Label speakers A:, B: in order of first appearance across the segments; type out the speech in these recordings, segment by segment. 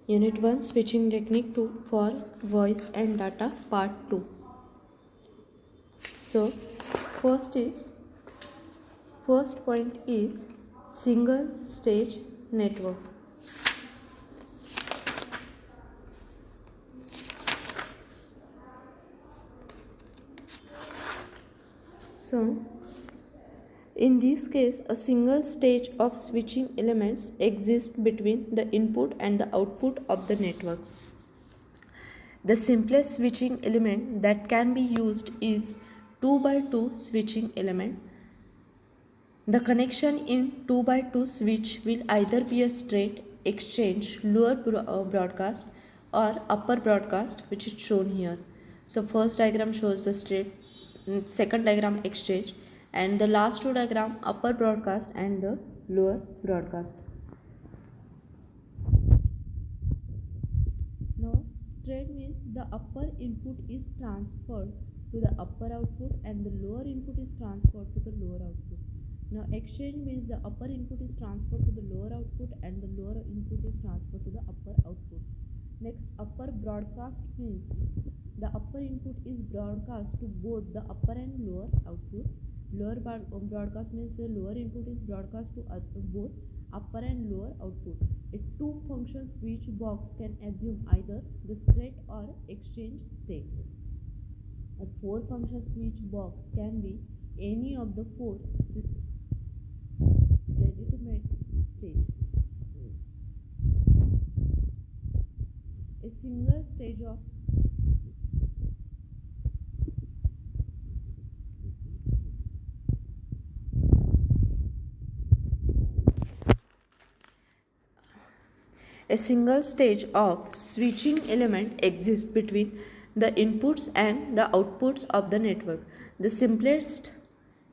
A: Unit 1 Switching Technique for Voice and Data Part 2. So, first point is single stage network. So, in this case, a single stage of switching elements exists between the input and the output of the network. The simplest switching element that can be used is 2 by 2 switching element. The connection in 2 by 2 switch will either be a straight exchange lower broadcast or upper broadcast, which is shown here. So first diagram shows the straight, second diagram exchange, and the last two diagram upper broadcast and the lower broadcast. Now straight means the upper input is transferred to the upper output and the lower input is transferred to the lower output. Now exchange means the upper input is transferred to the lower output and the lower input is transferred to the upper output. Next, upper broadcast means the upper input is broadcast to both the upper and lower output. Lower broadcast means the lower input is broadcast to both upper and lower output. A two-function switch box can assume either the straight or exchange state. A four-function switch box can be any of the four legitimate state. A single stage of A single stage of switching element exists between the inputs and the outputs of the network. The simplest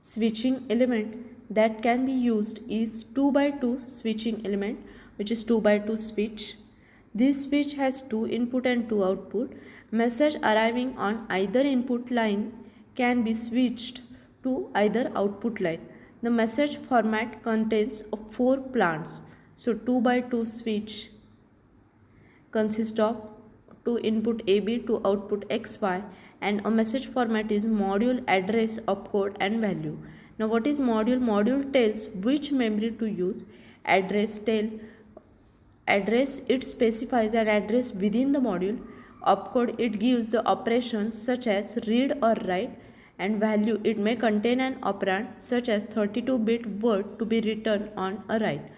A: switching element that can be used is 2 by 2 switching element, which is 2 by 2 switch. This switch has two input and two output. Message arriving on either input line can be switched to either output line. The message format contains four plants. So 2 by 2 switch consists of two input AB to output XY, and a message format is module, address, opcode and value. Now what is module? Module tells which memory to use. Address it specifies an address within the module. Opcode, it gives the operations such as read or write, and value, it may contain an operand such as 32-bit word to be written on a write.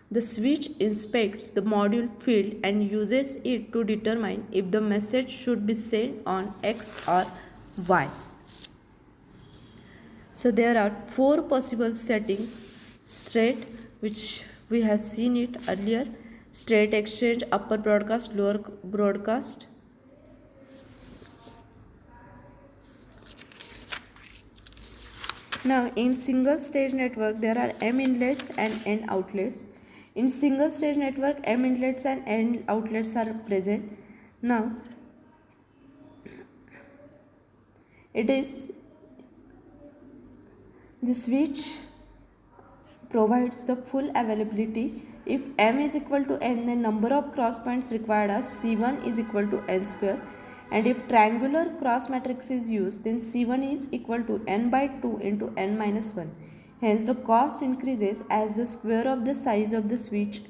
A: The switch inspects the module field and uses it to determine if the message should be sent on X or Y. So there are four possible settings: straight, which we have seen it earlier, straight exchange, upper broadcast, lower broadcast. Now in single stage network there are M inlets and N outlets. In single stage network, M inlets and N outlets are present. Now, it is the switch provides the full availability. If M is equal to N, then number of cross points required as C1 is equal to N square. And if triangular cross matrix is used, then C1 is equal to N by 2 into N minus 1. Hence, the cost increases as the square of the size of the switch,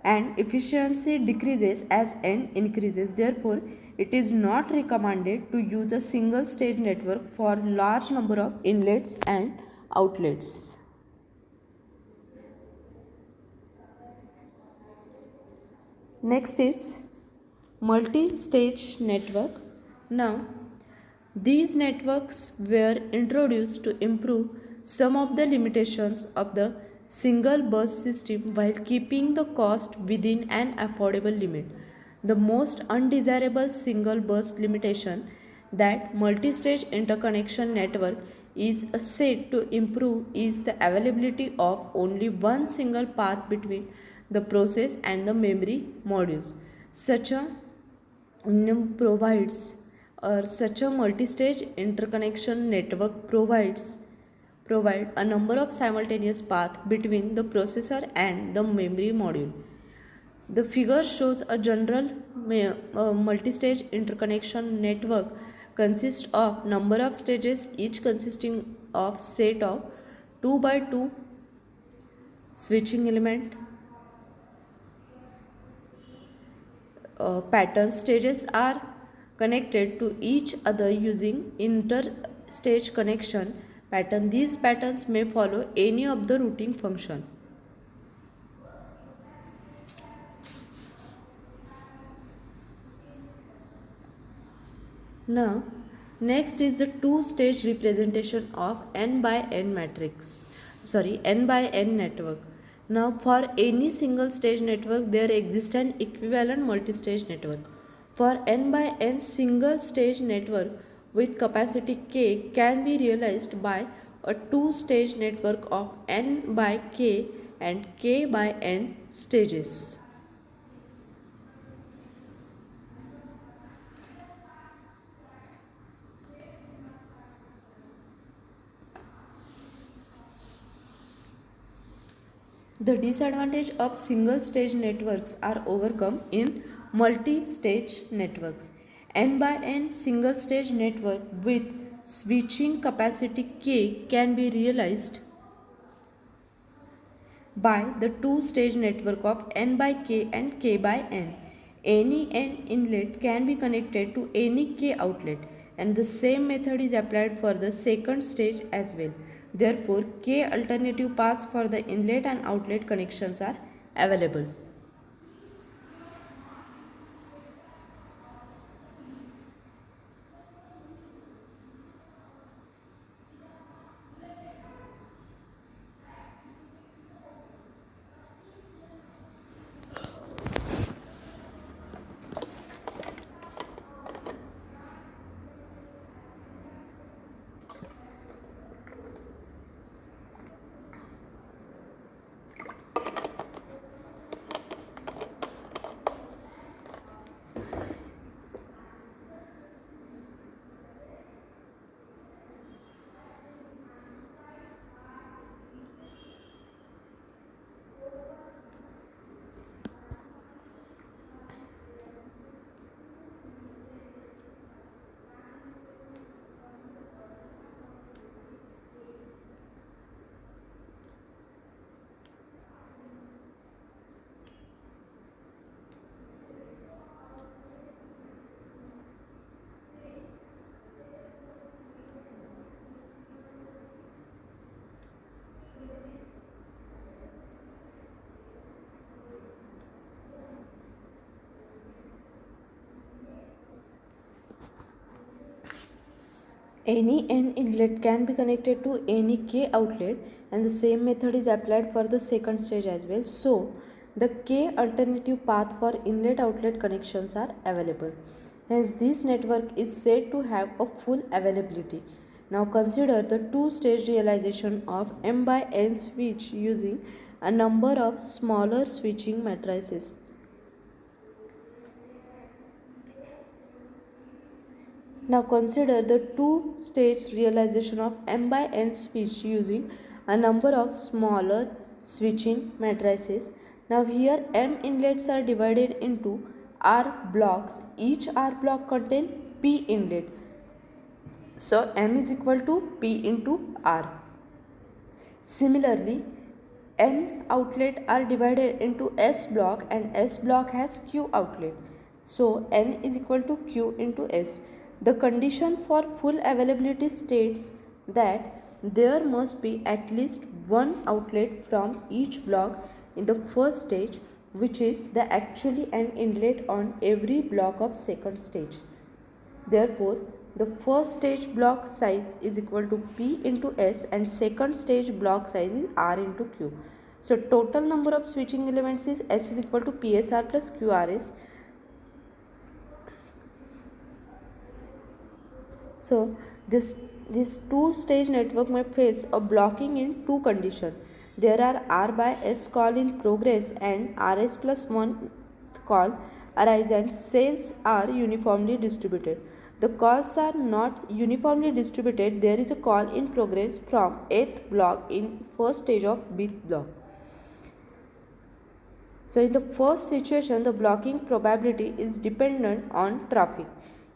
A: and efficiency decreases as N increases. Therefore, it is not recommended to use a single stage network for large number of inlets and outlets. Next is multi-stage network. Now, these networks were introduced to improve some of the limitations of the single bus system while keeping the cost within an affordable limit. The most undesirable single bus limitation that multi-stage interconnection network is said to improve is the availability of only one single path between the process and the memory modules. Such a multi-stage interconnection network provide a number of simultaneous paths between the processor and the memory module. The figure shows a general multi-stage interconnection network consists of number of stages, each consisting of set of 2 by 2 switching element. Pattern stages are connected to each other using inter-stage connection pattern. These patterns may follow any of the routing function. Now, next is the two-stage representation of n by n n by n network. Now, for any single stage network, there exists an equivalent multi-stage network. For n by n single stage network with capacity k can be realized by a two-stage network of n by k and k by n stages. The disadvantage of single stage networks are overcome in multi-stage networks. N by N single stage network with switching capacity K can be realized by the two-stage network of N by K and K by N. Any N inlet can be connected to any K outlet, and the same method is applied for the second stage as well. Therefore, K alternative paths for the inlet and outlet connections are available. Any N inlet can be connected to any K outlet, and the same method is applied for the second stage as well. So, the K alternative path for inlet outlet connections are available. Hence, this network is said to have a full availability. Now, consider the two-stage realization of M by N switch using a number of smaller switching matrices. Now consider the two-stage realization of M by N switch using a number of smaller switching matrices. Now here M inlets are divided into R blocks. Each R block contains P inlet. So M is equal to P into R. Similarly, N outlet are divided into S block, and S block has Q outlet. So N is equal to Q into S. The condition for full availability states that there must be at least one outlet from each block in the first stage, which is the actually an inlet on every block of second stage. Therefore, the first stage block size is equal to P into S and second stage block size is R into Q. So, total number of switching elements is S is equal to PSR plus QRS. So, this two-stage network may face a blocking in two conditions. There are R by S call in progress and RS plus 1 call arise, and cells are uniformly distributed. The calls are not uniformly distributed. There is a call in progress from 8th block in first stage of bth block. So in the first situation, the blocking probability is dependent on traffic.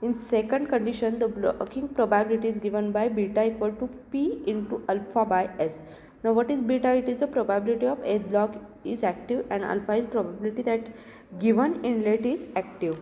A: In second condition, the blocking probability is given by beta equal to P into alpha by S. Now what is beta? It is the probability of a block is active, and alpha is probability that given inlet is active.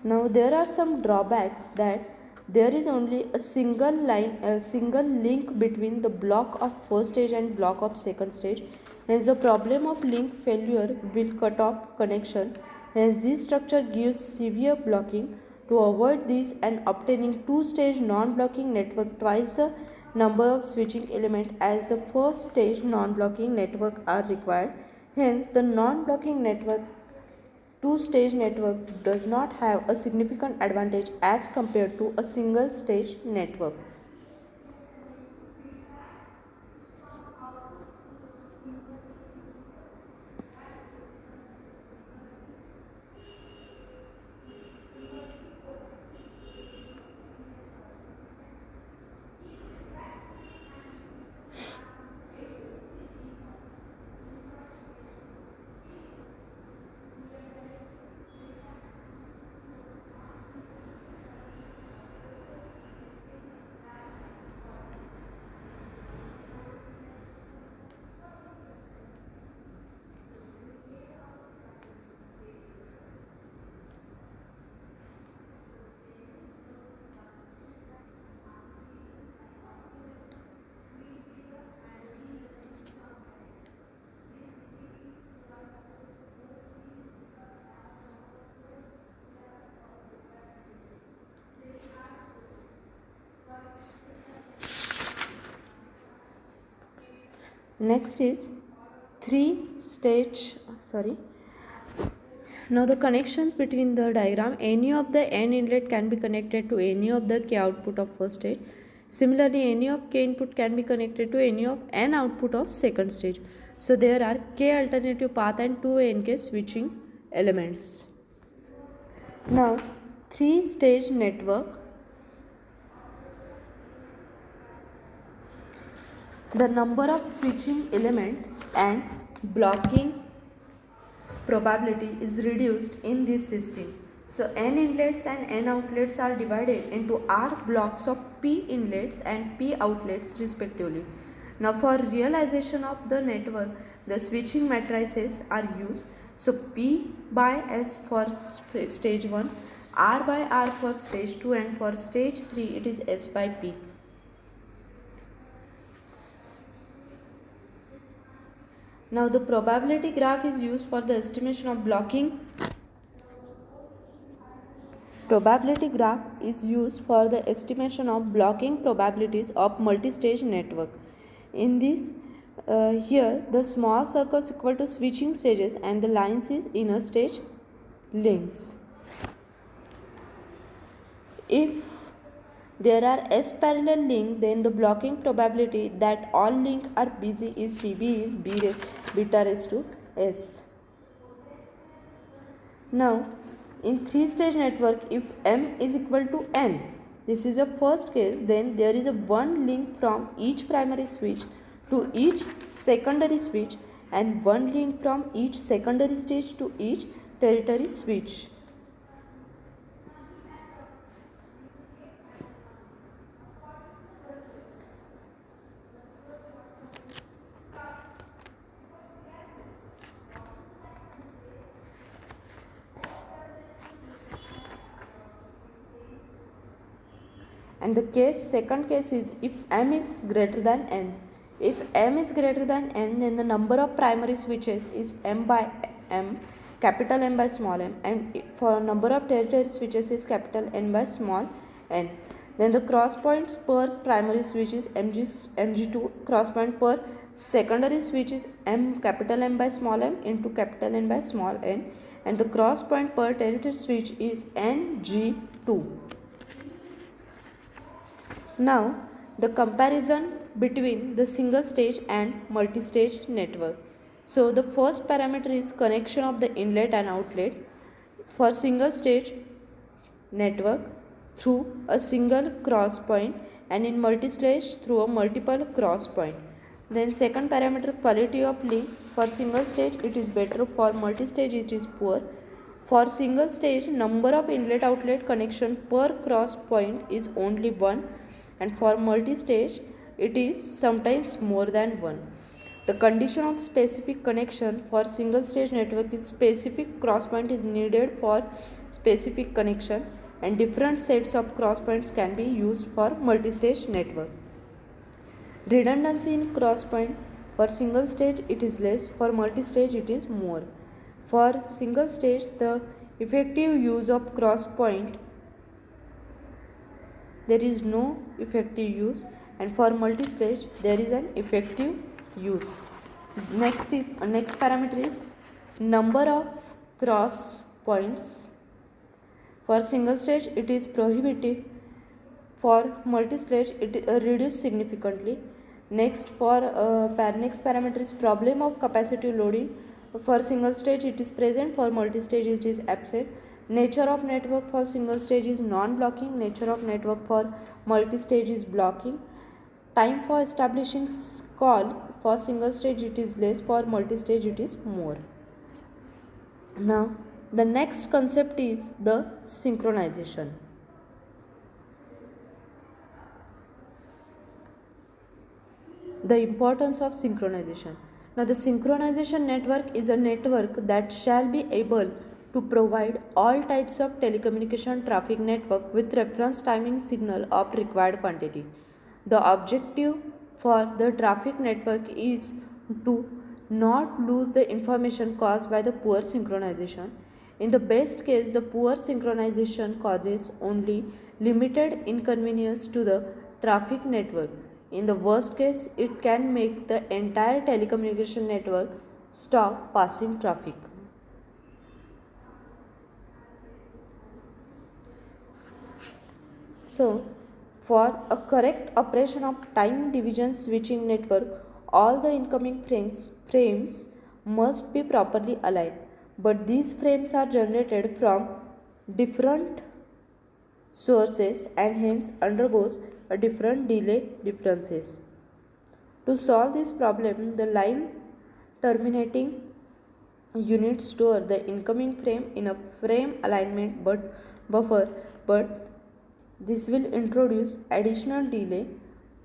A: Now there are some drawbacks that there is only a single link between the block of first stage and block of second stage. Hence the problem of link failure will cut off connection. Hence this structure gives severe blocking. To avoid this and obtaining two-stage non-blocking network twice the number of switching element as the first stage non-blocking network are required. Hence the non-blocking network two-stage network does not have a significant advantage as compared to a single-stage network. Next is now the connections between the diagram, any of the n inlet can be connected to any of the k output of first stage. Similarly, any of k input can be connected to any of n output of second stage. So there are k alternative path and 2 nk switching elements. Now three-stage network. The number of switching element and blocking probability is reduced in this system. So n inlets and n outlets are divided into r blocks of p inlets and p outlets respectively. Now for realization of the network, the switching matrices are used. So p by s for stage 1, r by r for stage 2, and for stage 3 it is s by p. Now the probability graph is used for the estimation of blocking. Probability graph is used for the estimation of blocking probabilities of multi-stage network. In this, here the small circles equal to switching stages and the lines is inner stage links. If there are S parallel link, then the blocking probability that all link are busy is PB is beta raised to S. Now, in three-stage network, if M is equal to N, this is a first case, then there is a one link from each primary switch to each secondary switch and one link from each secondary stage to each tertiary switch. And the second case is if M is greater than N. If M is greater than N, then the number of primary switches is M by M, capital M by small m, and for number of tertiary switches is capital N by small n. Then the cross points per primary switch is Mg2, cross point per secondary switch is M capital M by small m into capital N by small n, and the cross point per tertiary switch is Ng2. Now, the comparison between the single stage and multi-stage network. So, the first parameter is connection of the inlet and outlet for single stage network through a single cross point and in multi-stage through a multiple cross point. Then second parameter, quality of link. For single stage it is better, for multi-stage it is poor. For single stage, number of inlet outlet connection per cross point is only one, and for multi-stage it is sometimes more than one. The condition of specific connection for single stage network is specific cross point is needed for specific connection, and different sets of cross points can be used for multi-stage network. Redundancy in cross point. For single stage it is less, for multi-stage it is more. For single stage, the effective use of cross point, there is no effective use, and for multi-stage there is an effective use. Next parameter is number of cross points. For single stage it is prohibitive, for multi-stage it reduced significantly. Next parameter is problem of capacitive loading. For single stage it is present, for multi-stage it is absent. Nature of network for single stage is non-blocking, nature of network for multi-stage is blocking. Time for establishing call, for single stage it is less, for multi-stage it is more. Now the next concept is the synchronization. The importance of synchronization. Now the synchronization network is a network that shall be able to provide all types of telecommunication traffic network with reference timing signal of required quantity. The objective for the traffic network is to not lose the information caused by the poor synchronization. In the best case, the poor synchronization causes only limited inconvenience to the traffic network. In the worst case, it can make the entire telecommunication network stop passing traffic. So, for a correct operation of time division switching network, all the incoming frames must be properly aligned. But these frames are generated from different sources and hence undergoes a different delay differences. To solve this problem, the line terminating unit store the incoming frame in a frame alignment buffer, but this will introduce additional delay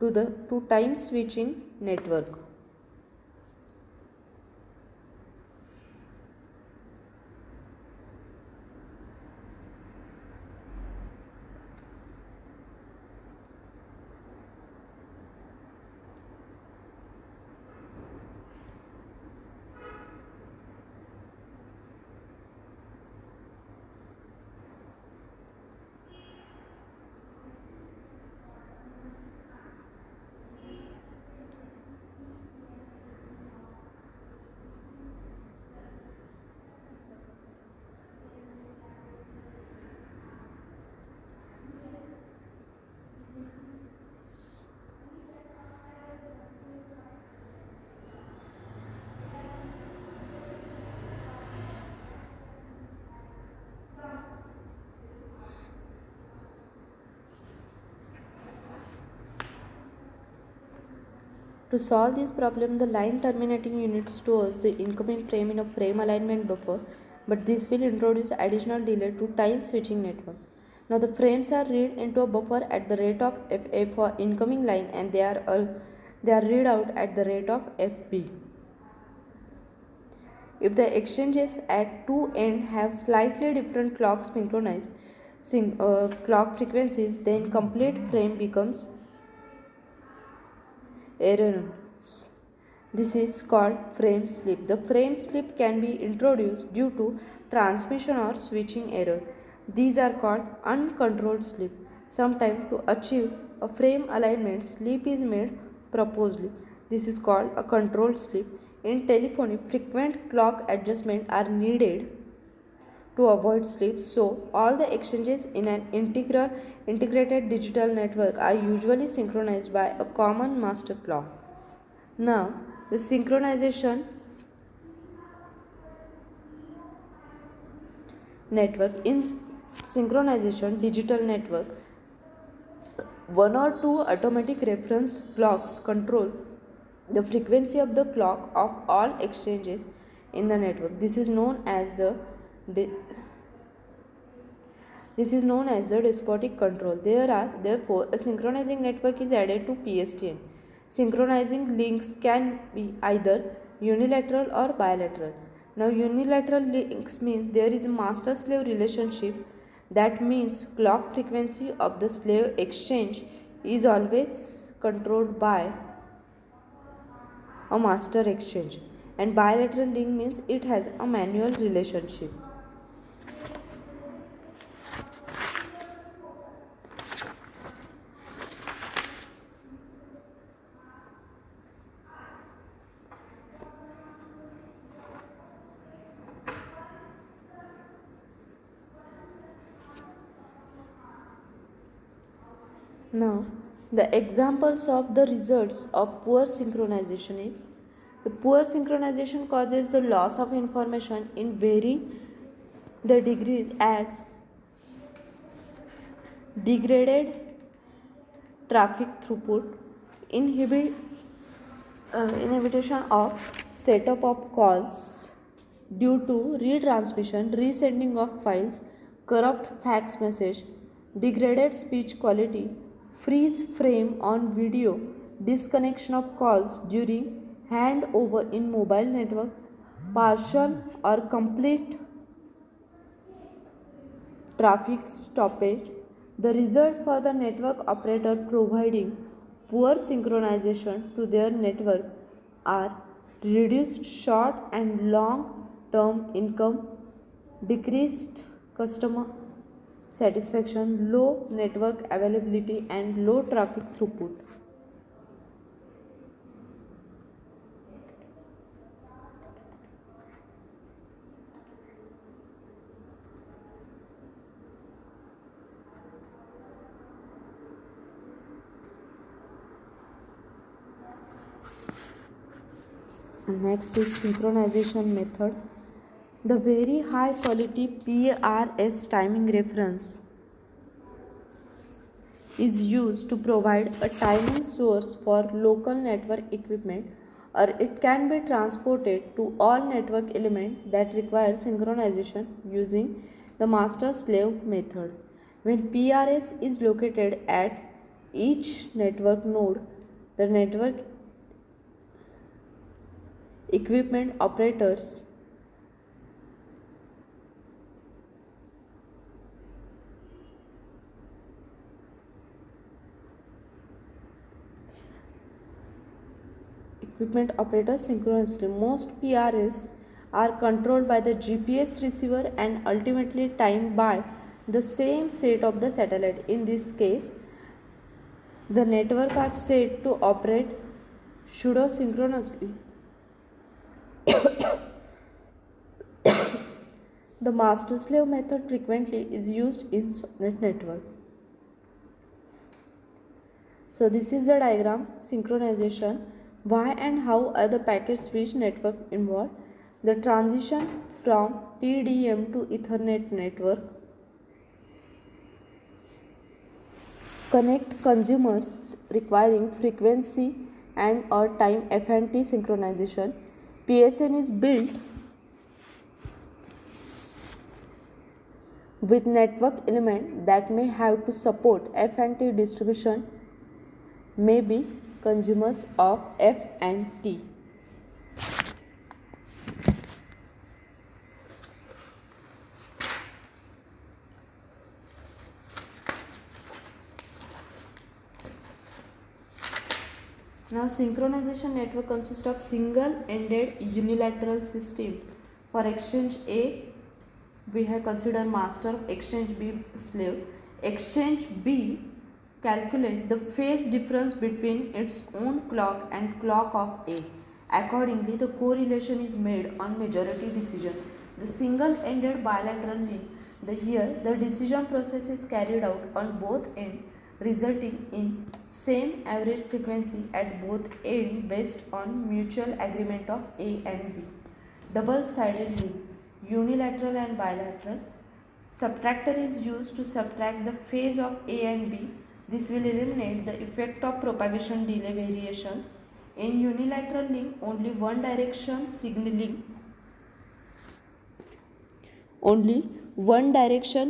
A: to the time switching network. To solve this problem, the line terminating unit stores the incoming frame in a frame alignment buffer, but this will introduce additional delay to time switching network. Now the frames are read into a buffer at the rate of FA for incoming line, and they are read out at the rate of FB. If the exchanges at two ends have slightly different clock synchronized clock frequencies, then complete frame becomes erroneous. This is called frame slip. The frame slip can be introduced due to transmission or switching error. These are called uncontrolled slip. Sometimes to achieve a frame alignment, slip is made purposely. This is called a controlled slip. In telephony, frequent clock adjustments are needed to avoid slip, so all the exchanges in an integrated digital network are usually synchronized by a common master clock. Now, the synchronization network. In synchronization digital network, One or two automatic reference clocks control the frequency of the clock of all exchanges in the network. Di- this is known as the despotic control. Therefore, a synchronizing network is added to PSTN. Synchronizing links can be either unilateral or bilateral. Now, unilateral links means there is a master slave relationship. That means clock frequency of the slave exchange is always controlled by a master exchange, and bilateral link means it has a manual relationship. Now, the examples of the results of poor synchronization is the poor synchronization causes the loss of information in varying the degrees as degraded traffic throughput, inhibition of setup of calls due to retransmission, resending of files, corrupt fax message, degraded speech quality, freeze frame on video, disconnection of calls during handover in mobile network, partial or complete traffic stoppage. The result for the network operator providing poor synchronization to their network are reduced short and long term income, decreased customer satisfaction, low network availability, and low traffic throughput. Next is synchronization method. The very high quality PRS timing reference is used to provide a timing source for local network equipment, or it can be transported to all network elements that require synchronization using the master slave method. When PRS is located at each network node, the network equipment operators synchronously. Most PRS are controlled by the GPS receiver and ultimately timed by the same set of the satellite. In this case, the network are said to operate pseudo-synchronously. The master-slave method frequently is used in SONET network. So this is the diagram, synchronization. Why and how are the packet switch network involved? The transition from TDM to Ethernet network connect consumers requiring frequency and or time F&T synchronization. PSN is built with network element that may have to support F&T distribution, may be consumers of F&T. Now, synchronization network consists of single-ended unilateral system. For exchange A, we have considered master, exchange B slave. Exchange B calculate the phase difference between its own clock and clock of A. Accordingly, the correlation is made on majority decision. The single-ended bilateral link. Here, the decision process is carried out on both ends, resulting in same average frequency at both ends based on mutual agreement of A and B. Double-sided link, unilateral and bilateral. Subtractor is used to subtract the phase of A and B. This will eliminate the effect of propagation delay variations. In unilateral link, only one direction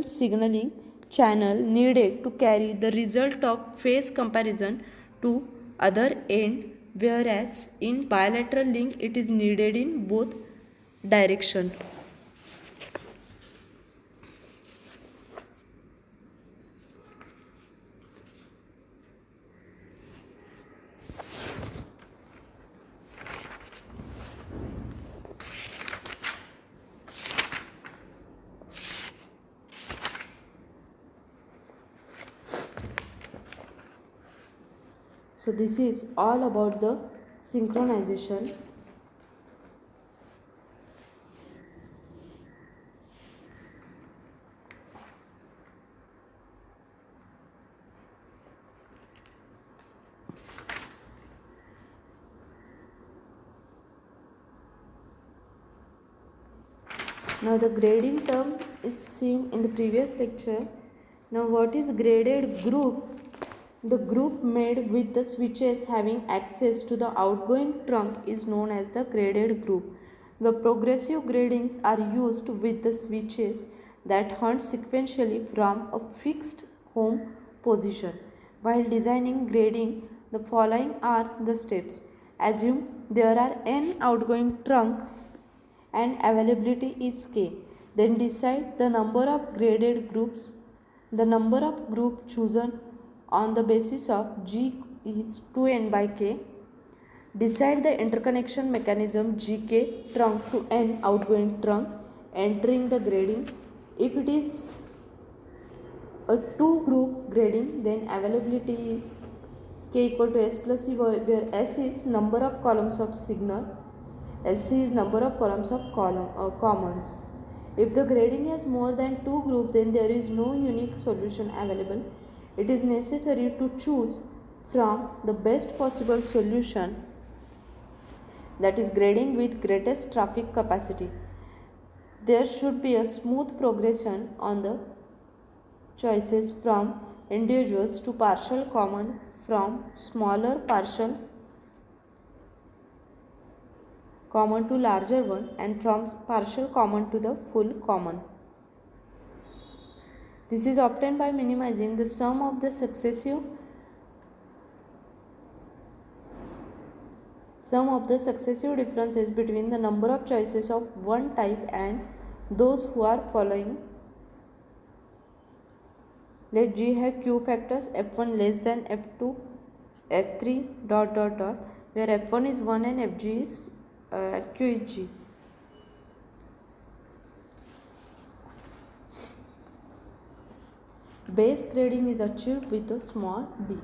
A: signaling channel needed to carry the result of phase comparison to other end, whereas in bilateral link it is needed in both direction. So this is all about the synchronization. Now the grading term is seen in the previous lecture. Now what is graded groups? The group made with the switches having access to the outgoing trunk is known as the graded group. The progressive gradings are used with the switches that hunt sequentially from a fixed home position. While designing grading, the following are the steps. Assume there are n outgoing trunk and availability is k. Then decide the number of graded groups. The number of group chosen on the basis of G is 2n by k. Decide the interconnection mechanism Gk trunk to n outgoing trunk entering the grading. If it is a two group grading, then availability is k equal to s plus c, where s is number of columns of signal, LC is number of columns of commons. If the grading has more than two groups, then there is no unique solution available. It is necessary to choose from the best possible solution, that is grading with greatest traffic capacity. There should be a smooth progression on the choices from individuals to partial common, from smaller partial common to larger one, and from partial common to the full common. This is obtained by minimizing the sum of the successive differences between the number of choices of one type and those who are following. Let G have Q factors F1 less than F2, F3 dot dot dot, where F1 is 1 and Fg is Q is G. Base grading is achieved with a small b.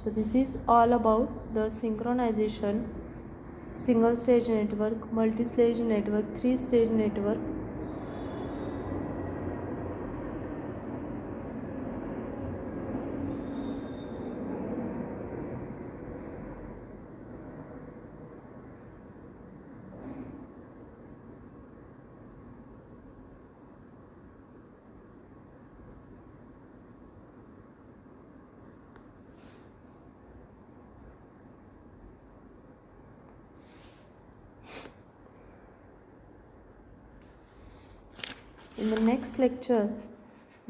A: So this is all about the synchronization, single stage network, multi-stage network, three-stage network. In the next lecture,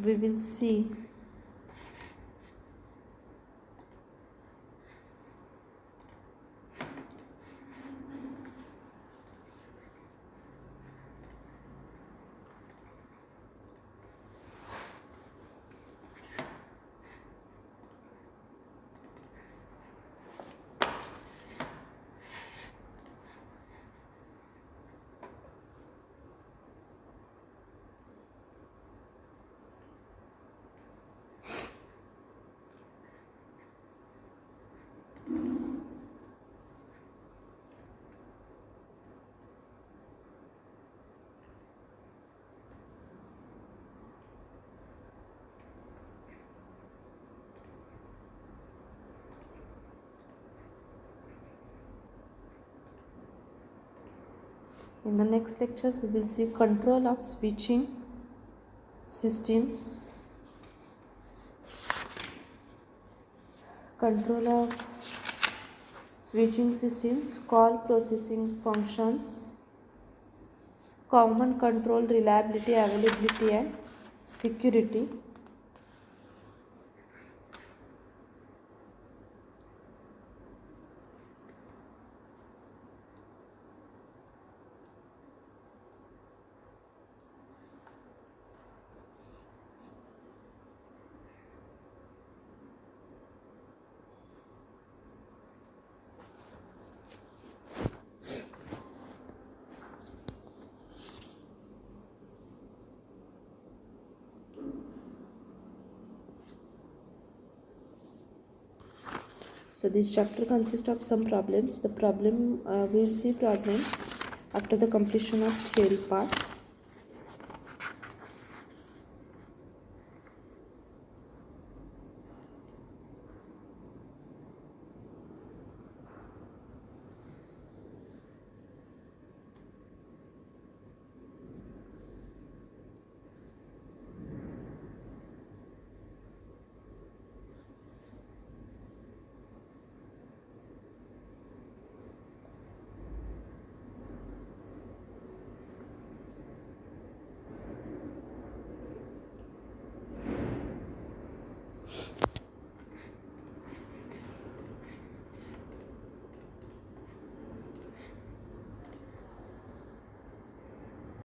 A: we will see In the next lecture, we will see control of switching systems, call processing functions, common control, reliability, availability, and security. So this chapter consists of some problems. The problem we will see problem after the completion of theory part.